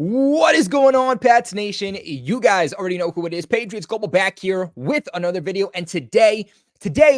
What is going on, Pats Nation? You guys already know who it is. Patriots Global back here with another video. And today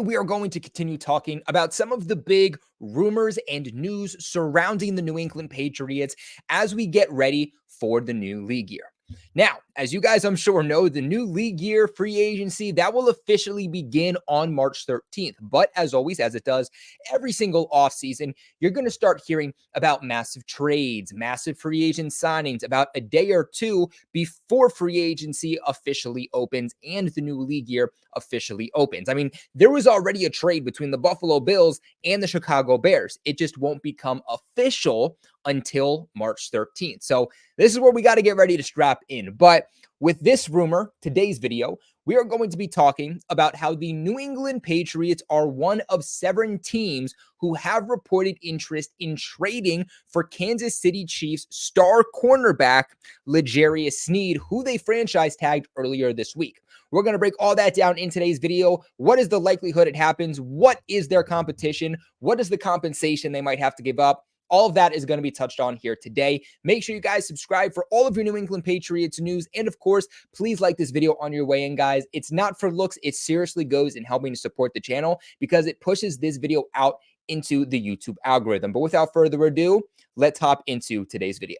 we are going to continue talking about some of the big rumors and news surrounding the New England Patriots as we get ready for the new league year. Now, as you guys I'm sure know, the new league year free agency, that will officially begin on March 13th. But as always, as it does every single offseason, you're going to start hearing about massive trades, massive free agent signings about a day or two before free agency officially opens and the new league year officially opens. I mean, there was already a trade between the Buffalo Bills and the Chicago Bears. It just won't become official until March 13th. So this is where we got to get ready to strap in. But with this rumor, today's video, we are going to be talking about how the New England Patriots are one of 7 teams who have reported interest in trading for Kansas City Chiefs star cornerback L'Jarius Sneed, who they franchise tagged earlier this week. We're going to break all that down in today's video. What is the likelihood it happens? What is their competition? What is the compensation they might have to give up? All of that is going to be touched on here today. Make sure you guys subscribe for all of your New England Patriots news. And of course, please like this video on your way in, guys. It's not for looks. It seriously goes in helping to support the channel because it pushes this video out into the YouTube algorithm. But without further ado, let's hop into today's video.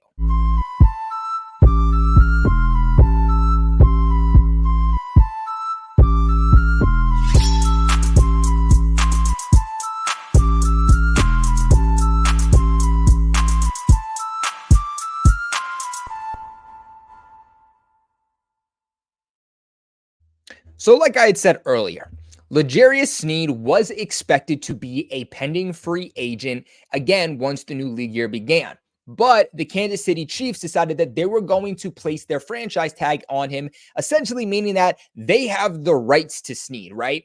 So like I had said earlier, L'Jarius Sneed was expected to be a pending free agent again once the new league year began. But the Kansas City Chiefs decided that they were going to place their franchise tag on him, essentially meaning that they have the rights to Sneed, right?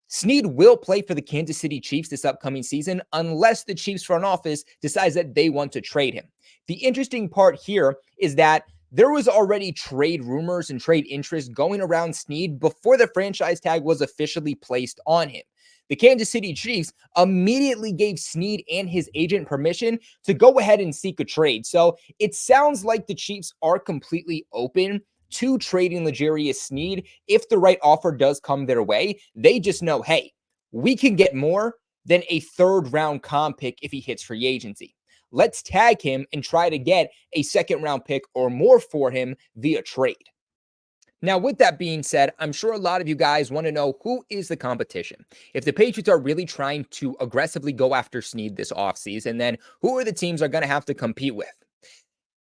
Sneed will play for the Kansas City Chiefs this upcoming season unless the Chiefs front office decides that they want to trade him. The interesting part here is that there was already trade rumors and trade interest going around Sneed before the franchise tag was officially placed on him. The Kansas City Chiefs immediately gave Sneed and his agent permission to go ahead and seek a trade. So it sounds like the Chiefs are completely open to trading L'Jarius Sneed if the right offer does come their way. They just know, hey, we can get more than a third-round comp pick if he hits free agency. Let's tag him and try to get a second-round pick or more for him via trade. Now, with that being said, I'm sure a lot of you guys want to know who is the competition. If the Patriots are really trying to aggressively go after Sneed this offseason, then who are the teams are going to have to compete with?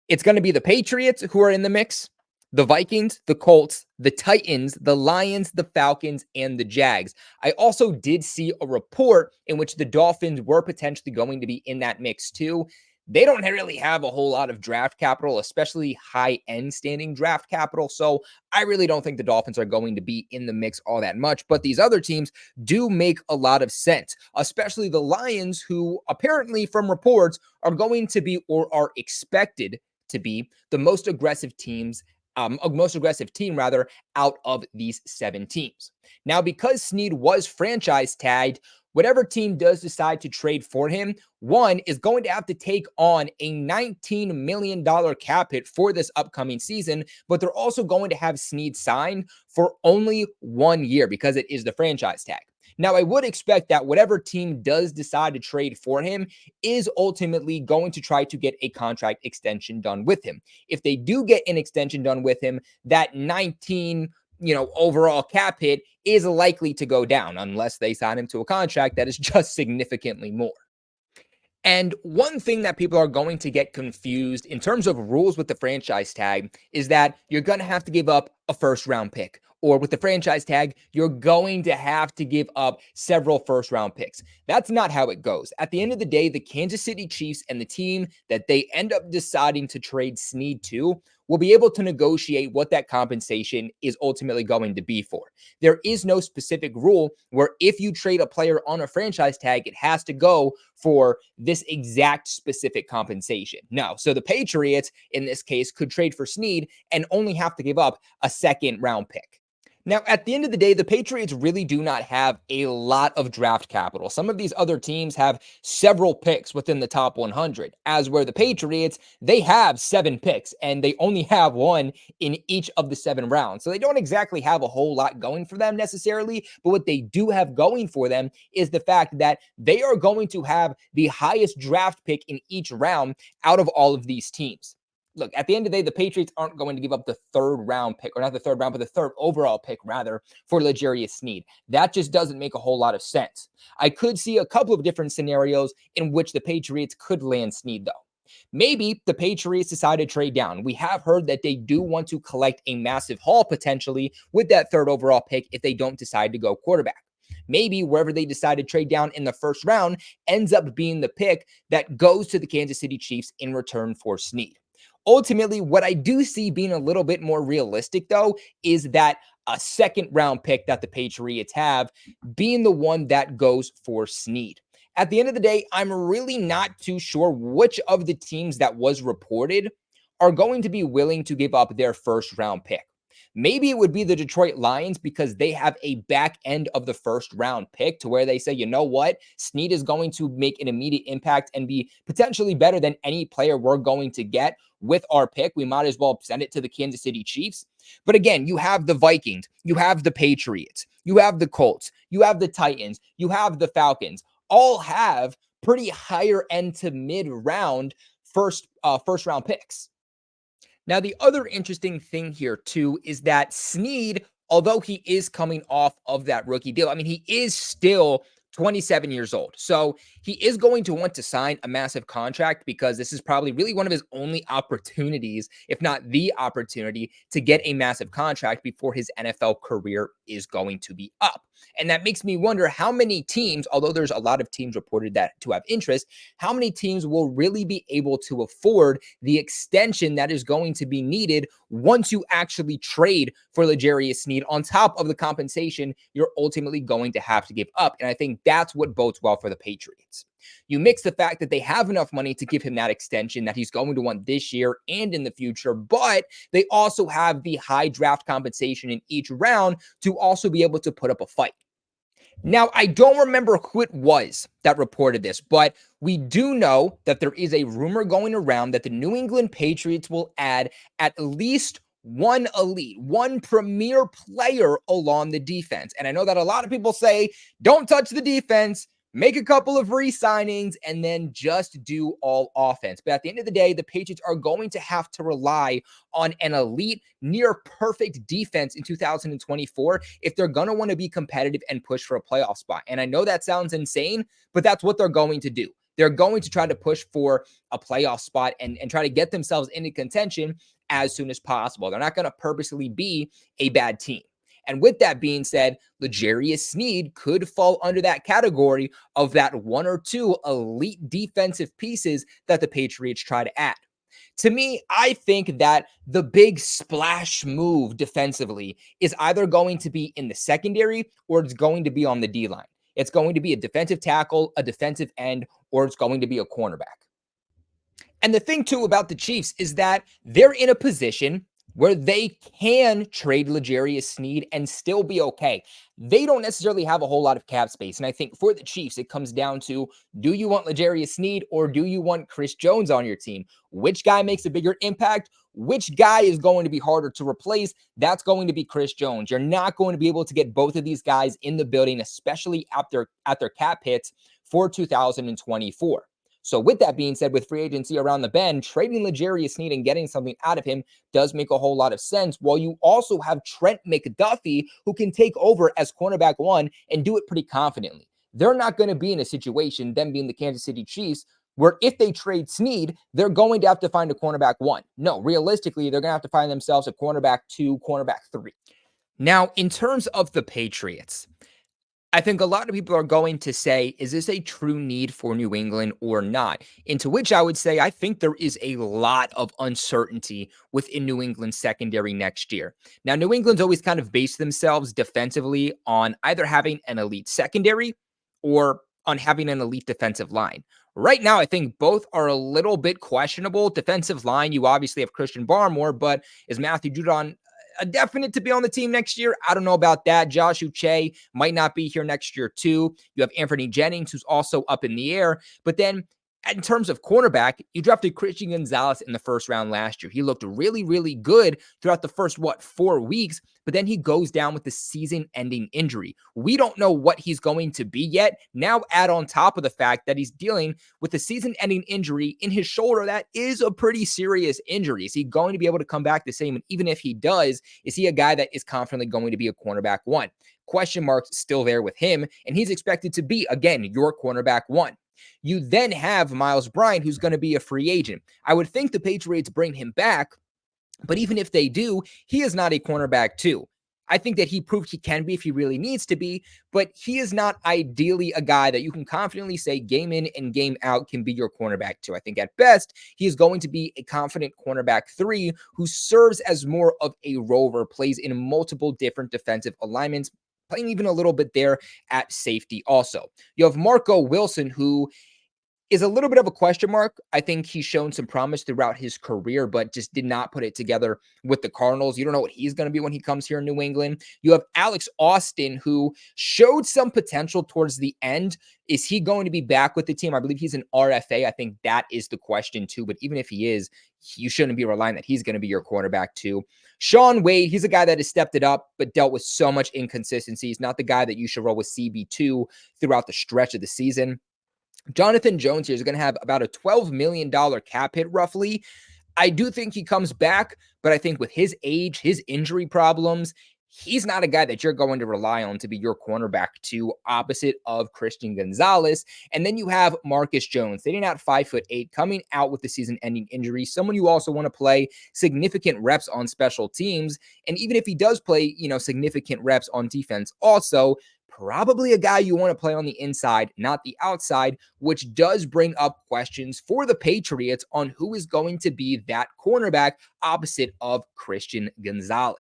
It's going to be the Patriots who are in the mix, the Vikings, the Colts, the Titans, the Lions, the Falcons, and the Jags. I also did see a report in which the Dolphins were potentially going to be in that mix too. They don't really have a whole lot of draft capital, especially high-end standing draft capital. So I really don't think the Dolphins are going to be in the mix all that much. But these other teams do make a lot of sense, especially the Lions, who apparently from reports are going to be or are expected to be the most aggressive team out of these 7 teams. Now, because Sneed was franchise tagged, whatever team does decide to trade for him, one is going to have to take on a $19 million cap hit for this upcoming season, but they're also going to have Sneed signed for only 1 year because it is the franchise tag. Now, I would expect that whatever team does decide to trade for him is ultimately going to try to get a contract extension done with him. If they do get an extension done with him, that 19 overall cap hit is likely to go down unless they sign him to a contract that is just significantly more. And one thing that people are going to get confused in terms of rules with the franchise tag is that you're going to have to give up a first-round pick. Or with the franchise tag, you're going to have to give up several first-round picks. That's not how it goes. At the end of the day, the Kansas City Chiefs and the team that they end up deciding to trade Sneed to will be able to negotiate what that compensation is ultimately going to be for. There is no specific rule where if you trade a player on a franchise tag, it has to go for this exact specific compensation. No. So the Patriots, in this case, could trade for Sneed and only have to give up a second-round pick. Now, at the end of the day, the Patriots really do not have a lot of draft capital. Some of these other teams have several picks within the top 100, as where the Patriots, they have 7 picks and they only have one in each of the 7 rounds. So they don't exactly have a whole lot going for them necessarily. But what they do have going for them is the fact that they are going to have the highest draft pick in each round out of all of these teams. Look, at the end of the day, the Patriots aren't going to give up the 3rd round pick, or not the 3rd round, but the 3rd overall pick, rather, for L'Jarius Sneed. That just doesn't make a whole lot of sense. I could see a couple of different scenarios in which the Patriots could land Sneed, though. Maybe the Patriots decide to trade down. We have heard that they do want to collect a massive haul potentially with that 3rd overall pick if they don't decide to go quarterback. Maybe wherever they decide to trade down in the 1st round ends up being the pick that goes to the Kansas City Chiefs in return for Sneed. Ultimately, what I do see being a little bit more realistic, though, is that a 2nd round pick that the Patriots have being the one that goes for Sneed. At the end of the day, I'm really not too sure which of the teams that was reported are going to be willing to give up their 1st round pick. Maybe it would be the Detroit Lions because they have a back end of the 1st round pick to where they say, you know what, Sneed is going to make an immediate impact and be potentially better than any player we're going to get with our pick. We might as well send it to the Kansas City Chiefs. But again, you have the Vikings, you have the Patriots, you have the Colts, you have the Titans, you have the Falcons, all have pretty higher end to mid round first round picks. Now, the other interesting thing here, too, is that Sneed, although he is coming off of that rookie deal, I mean, he is still 27 years old. So he is going to want to sign a massive contract because this is probably really one of his only opportunities, if not the opportunity, to get a massive contract before his NFL career is going to be up. And that makes me wonder how many teams, although there's a lot of teams reported that to have interest, how many teams will really be able to afford the extension that is going to be needed once you actually trade for L'Jarius Sneed on top of the compensation you're ultimately going to have to give up. And I think that's what bodes well for the Patriots. You mix the fact that they have enough money to give him that extension that he's going to want this year and in the future, but they also have the high draft compensation in each round to also be able to put up a fight. Now, I don't remember who it was that reported this, but we do know that there is a rumor going around that the New England Patriots will add at least one elite, one premier player along the defense. And I know that a lot of people say, don't touch the defense, make a couple of re-signings, and then just do all offense. But at the end of the day, the Patriots are going to have to rely on an elite, near perfect defense in 2024 if they're going to want to be competitive and push for a playoff spot. And I know that sounds insane, but that's what they're going to do. They're going to try to push for a playoff spot and try to get themselves into contention as soon as possible. They're not going to purposely be a bad team. And with that being said, L'Jarius Sneed could fall under that category of that one or two elite defensive pieces that the Patriots try to add. To me, I think that the big splash move defensively is either going to be in the secondary or it's going to be on the D line. It's going to be a defensive tackle, a defensive end, or it's going to be a cornerback. And the thing, too, about the Chiefs is that they're in a position where they can trade L'Jarius Sneed and still be okay. They don't necessarily have a whole lot of cap space. And I think for the Chiefs, it comes down to, do you want L'Jarius Sneed or do you want Chris Jones on your team? Which guy makes a bigger impact? Which guy is going to be harder to replace? That's going to be Chris Jones. You're not going to be able to get both of these guys in the building, especially at their cap hits for 2024. So with that being said, with free agency around the bend, trading L'Jarius Sneed and getting something out of him does make a whole lot of sense. While you also have Trent McDuffie, who can take over as cornerback one and do it pretty confidently. They're not going to be in a situation, them being the Kansas City Chiefs, where if they trade Sneed, they're going to have to find a cornerback one. No, realistically, they're going to have to find themselves a cornerback two, cornerback three. Now, in terms of the Patriots, I think a lot of people are going to say, is this a true need for New England or not? Into which I would say, I think there is a lot of uncertainty within New England's secondary next year. Now, New England's always kind of based themselves defensively on either having an elite secondary or on having an elite defensive line. Right now, I think both are a little bit questionable. Defensive line, you obviously have Christian Barmore, but is Matthew Judon a definite to be on the team next year. I don't know about that. Josh Uche might not be here next year too. You have Anthony Jennings, who's also up in the air. But then in terms of cornerback, you drafted Christian Gonzalez in the first round last year. He looked really, really good throughout the first, 4 weeks, but then he goes down with the season-ending injury. We don't know what he's going to be yet. Now add on top of the fact that he's dealing with a season-ending injury in his shoulder. That is a pretty serious injury. Is he going to be able to come back the same? And even if he does, is he a guy that is confidently going to be a cornerback one? Question marks still there with him, and he's expected to be, again, your cornerback one. You then have Miles Bryant, who's going to be a free agent. I would think the Patriots bring him back, but even if they do, he is not a cornerback two. I think that he proved he can be if he really needs to be, but he is not ideally a guy that you can confidently say game in and game out can be your cornerback two. I think at best, he is going to be a confident cornerback three who serves as more of a rover, plays in multiple different defensive alignments, playing even a little bit there at safety also. You have Marco Wilson, who is a little bit of a question mark. I think he's shown some promise throughout his career, but just did not put it together with the Cardinals. You don't know what he's going to be when he comes here in New England. You have Alex Austin, who showed some potential towards the end. Is he going to be back with the team? I believe he's an RFA. I think that is the question too. But even if he is, you shouldn't be relying that he's going to be your cornerback too. Shaun Wade, he's a guy that has stepped it up, but dealt with so much inconsistency. He's not the guy that you should roll with CB2 throughout the stretch of the season. Jonathan Jones here is going to have about a $12 million cap hit roughly. I do think he comes back, but I think with his age, his injury problems, he's not a guy that you're going to rely on to be your cornerback two, opposite of Christian Gonzalez. And then you have Marcus Jones, sitting at 5'8", coming out with the season-ending injury, someone you also want to play significant reps on special teams. And even if he does play, significant reps on defense also, probably a guy you want to play on the inside, not the outside, which does bring up questions for the Patriots on who is going to be that cornerback opposite of Christian Gonzalez.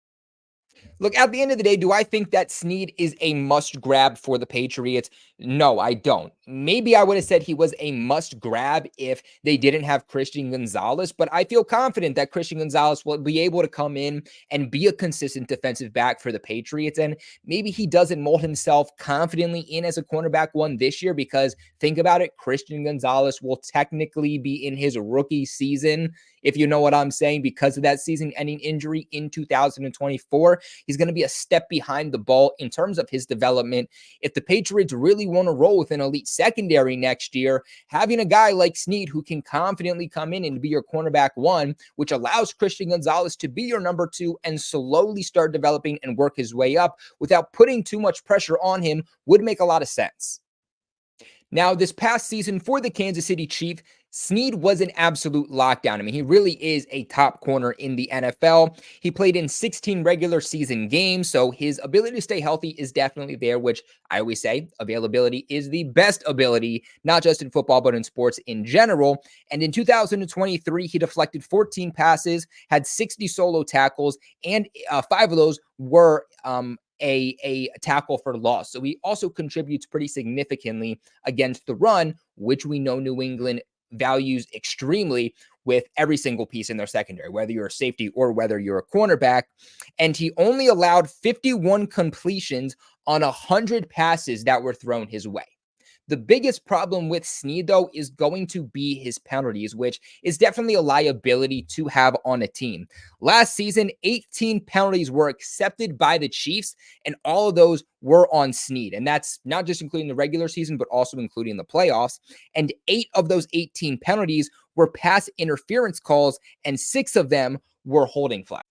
Look, at the end of the day, do I think that Sneed is a must grab for the Patriots? No, I don't. Maybe I would have said he was a must grab if they didn't have Christian Gonzalez, but I feel confident that Christian Gonzalez will be able to come in and be a consistent defensive back for the Patriots. And maybe he doesn't mold himself confidently in as a cornerback one this year, because think about it, Christian Gonzalez will technically be in his rookie season, if you know what I'm saying, because of that season-ending injury in 2024. He's going to be a step behind the ball in terms of his development. If the Patriots really want to roll with an elite secondary next year, having a guy like Sneed who can confidently come in and be your cornerback one, which allows Christian Gonzalez to be your number two and slowly start developing and work his way up without putting too much pressure on him, would make a lot of sense. Now, this past season for the Kansas City Chiefs, Sneed was an absolute lockdown. I mean, he really is a top corner in the NFL. He played in 16 regular season games, so his ability to stay healthy is definitely there, which I always say availability is the best ability, not just in football, but in sports in general. And in 2023, he deflected 14 passes, had 60 solo tackles, and 5 of those were a tackle for loss. So he also contributes pretty significantly against the run, which we know New England values extremely with every single piece in their secondary, whether you're a safety or whether you're a cornerback. And he only allowed 51 completions on 100 passes that were thrown his way. The biggest problem with Sneed, though, is going to be his penalties, which is definitely a liability to have on a team. Last season, 18 penalties were accepted by the Chiefs, and all of those were on Sneed. And that's not just including the regular season, but also including the playoffs. And 8 of those 18 penalties were pass interference calls, and 6 of them were holding flags.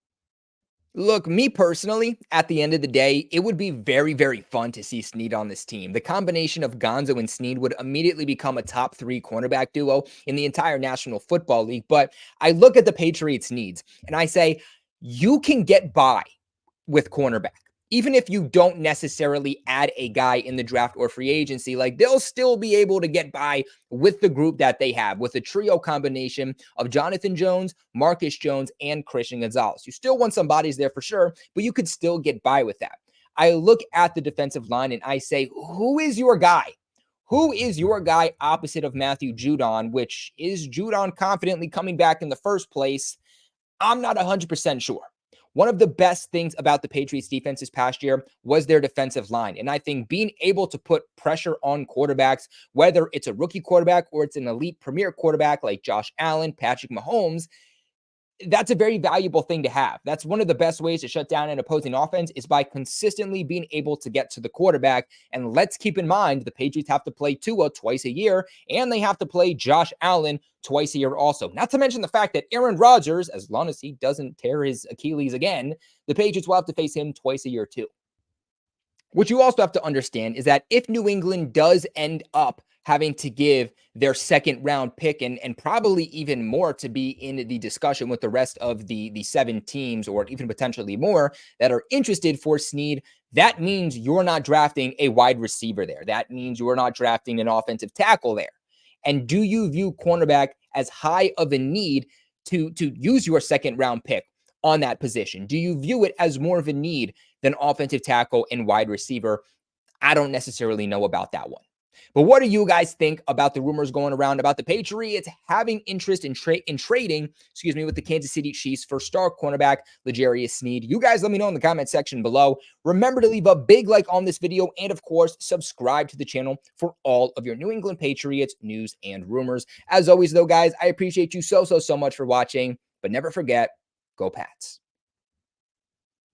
Look, me personally, at the end of the day, it would be very, very fun to see Sneed on this team. The combination of Gonzo and Sneed would immediately become a top 3 cornerback duo in the entire National Football League. But I look at the Patriots' needs and I say, you can get by with cornerback. Even if you don't necessarily add a guy in the draft or free agency, like they'll still be able to get by with the group that they have, with a trio combination of Jonathan Jones, Marcus Jones, and Christian Gonzalez. You still want some bodies there for sure, but you could still get by with that. I look at the defensive line and I say, who is your guy? Who is your guy opposite of Matthew Judon, which is Judon confidently coming back in the first place? I'm not 100% sure. One of the best things about the Patriots defense this past year was their defensive line. And I think being able to put pressure on quarterbacks, whether it's a rookie quarterback or it's an elite premier quarterback like Josh Allen, Patrick Mahomes, that's a very valuable thing to have. That's one of the best ways to shut down an opposing offense is by consistently being able to get to the quarterback. And let's keep in mind, the Patriots have to play Tua twice a year, and they have to play Josh Allen twice a year also. Not to mention the fact that Aaron Rodgers, as long as he doesn't tear his Achilles again, the Patriots will have to face him twice a year too. What you also have to understand is that if New England does end up having to give their second round pick and probably even more to be in the discussion with the rest of the 7 teams or even potentially more that are interested for Sneed, that means you're not drafting a wide receiver there. That means you're not drafting an offensive tackle there. And do you view cornerback as high of a need to use your second round pick on that position? Do you view it as more of a need than offensive tackle and wide receiver? I don't necessarily know about that one. But what do you guys think about the rumors going around about the Patriots having interest in trading, with the Kansas City Chiefs for star cornerback L'Jarius Sneed? You guys let me know in the comment section below. Remember to leave a big like on this video and, of course, subscribe to the channel for all of your New England Patriots news and rumors. As always, though, guys, I appreciate you so much for watching. But never forget, go Pats.